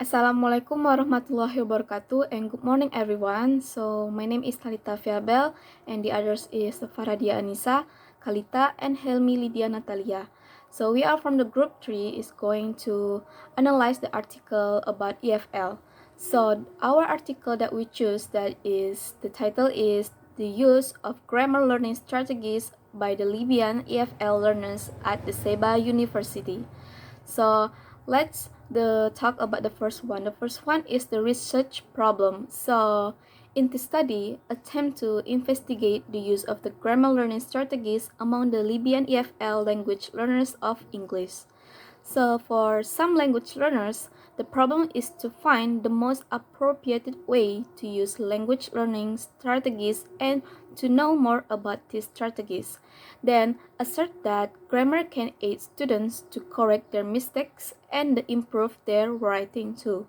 Assalamualaikum warahmatullahi wabarakatuh and good morning everyone. So my name is Kalita Fiabel and the others is Faradia Anissa, Kalita and Helmi Lydia Natalia. So we are from the group 3 is going to analyze the article about EFL. So our article that we choose that is the title is the use of grammar learning strategies by the Libyan EFL learners at the Sebha University. So let's talk about the first one. The first one is the research problem. So in this study, attempt to investigate the use of the grammar learning strategies among the Libyan EFL language learners of English. So for some language learners, the problem is to find the most appropriate way to use language learning strategies and to know more about these strategies. Then assert that grammar can aid students to correct their mistakes and improve their writing too.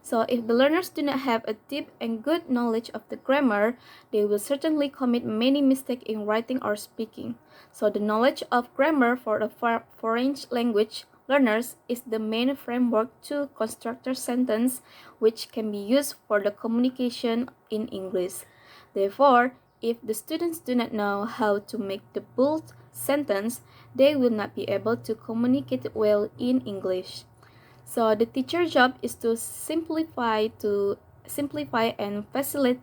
So if the learners do not have a deep and good knowledge of the grammar, they will certainly commit many mistakes in writing or speaking. So the knowledge of grammar for the foreign language learners is the main framework to construct a sentence which can be used for the communication in English. Therefore, if the students do not know how to make the bold sentence, they will not be able to communicate well in English. So the teacher job is to simplify and facilitate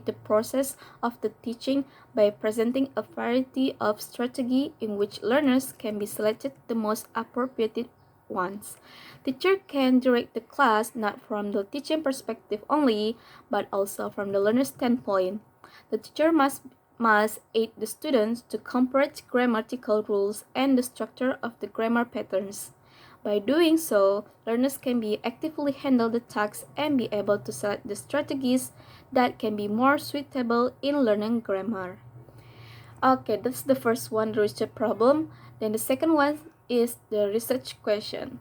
the process of the teaching by presenting a variety of strategy in which learners can be selected the most appropriate ones. Teacher can direct the class not from the teaching perspective only, but also from the learner's standpoint. The teacher must aid the students to comprehend grammatical rules and the structure of the grammar patterns. By doing so, learners can be actively handle the tasks and be able to select the strategies that can be more suitable in learning grammar. Okay, that's the first one, the research problem. Then the second one is the research question.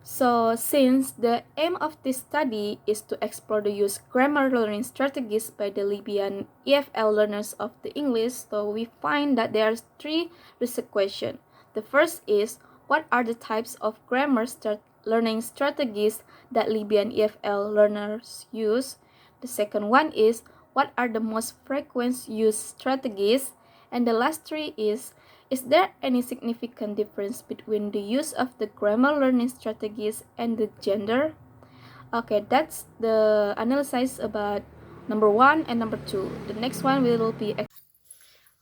So, since the aim of this study is to explore the use grammar learning strategies by the Libyan EFL learners of the English, so we find that there are three research questions. The first is, what are the types of grammar learning strategies that Libyan EFL learners use? The second one is, what are the most frequent used strategies? And the last three is there any significant difference between the use of the grammar learning strategies and the gender? Okay, that's the analysis about number one and number two. The next one will be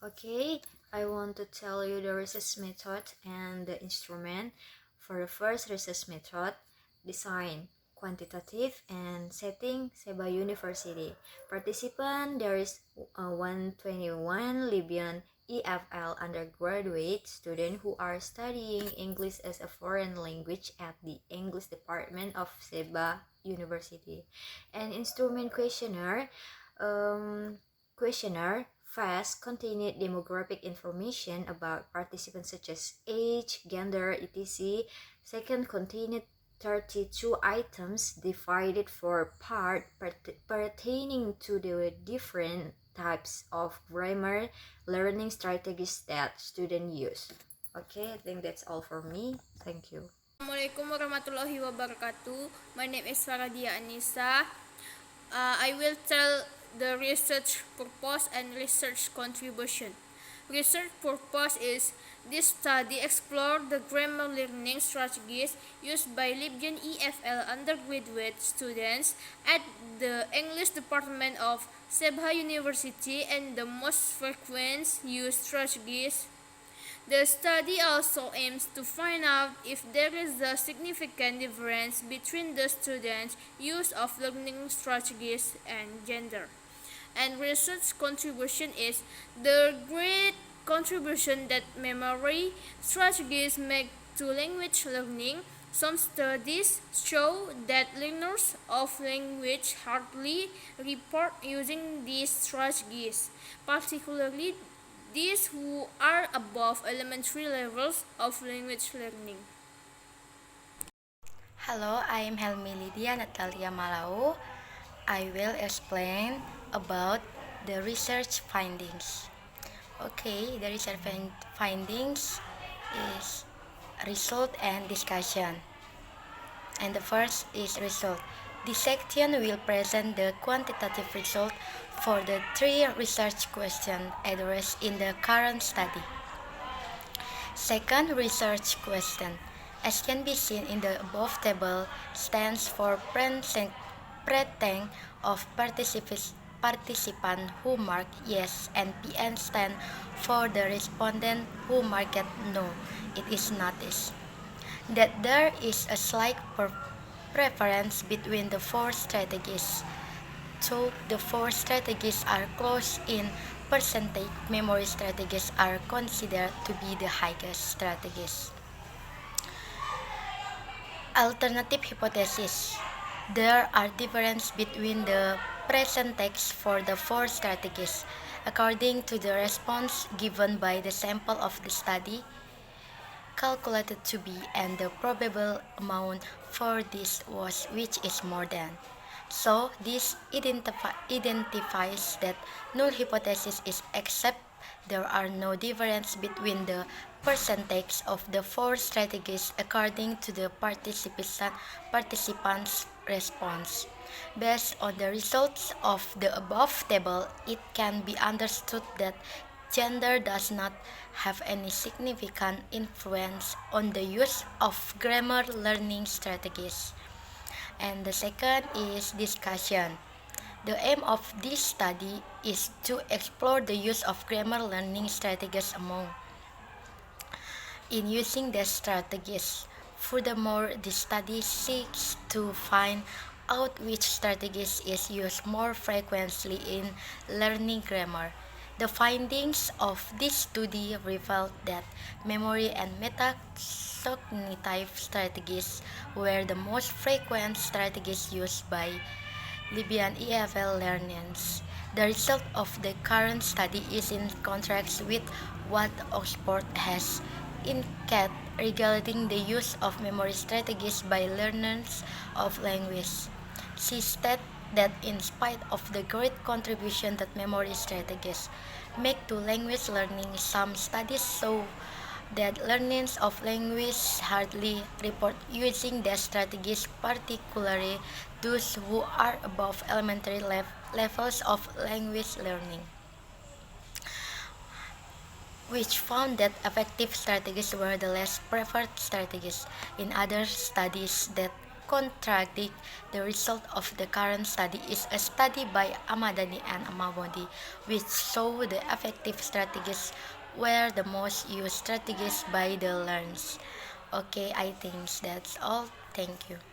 Okay, I want to tell you the research method and the instrument. For the first research method, design, quantitative, and setting Sebha University. Participant, there is 121 Libyan EFL undergraduate students who are studying English as a foreign language at the English department of Sebha University. And instrument questionnaire first contained demographic information about participants such as age, gender, etc. Second contained 32 items divided for part pertaining to the different types of grammar learning strategies that students use. Okay, I think that's all for me. Thank you. Assalamualaikum warahmatullahi wabarakatuh. My name is Faradia Anissa. I will tell the research purpose and research contribution. Research purpose is this study explored the grammar learning strategies used by Libyan EFL undergraduate students at the English department of Sebha University and the most frequent used strategies. The study also aims to find out if there is a significant difference between the students' use of learning strategies and gender. And research contribution is the great contribution that memory strategies make to language learning. Some studies show that learners of language hardly report using these strategies, particularly these who are above elementary levels of language learning. Hello, I am Helmi Lydia Natalia Malau. I will explain about the research findings. Okay, the research findings is result and discussion. And the first is result. This section will present the quantitative result for the 3 research questions addressed in the current study. Second research question, as can be seen in the above table, stands for percent of participants who mark yes, and PN stand for the respondent who marked no. It is noticed that there is a slight preference between the 4 strategies. So the 4 strategies are close in percentage. Memory strategies are considered to be the highest strategies. Alternative hypothesis. There are differences between the percentage for the 4 strategies. According to the response given by the sample of the study, calculated to be, and the probable amount for this was which is more than. So this identifies that null hypothesis is except there are no difference between the percentage of the 4 strategies according to the participants' response. Based on the results of the above table, it can be understood that gender does not have any significant influence on the use of grammar learning strategies. And the second is discussion. The aim of this study is to explore the use of grammar learning strategies among in using the strategies. Furthermore, the study seeks to find out which strategies is used more frequently in learning grammar. The findings of this study revealed that memory and metacognitive strategies were the most frequent strategies used by Libyan EFL learners. The result of the current study is in contrast with what Oxford has indicated regarding the use of memory strategies by learners of language. She stated that in spite of the great contribution that memory strategies make to language learning, some studies show that learners of language hardly report using the strategies, particularly those who are above elementary levels of language learning, which found that effective strategies were the less preferred strategies. In other studies that contradict the result of the current study is a study by Amadani and Amamodi, which show the effective strategies were the most used strategies by the learners. Okay, I think that's all. Thank you.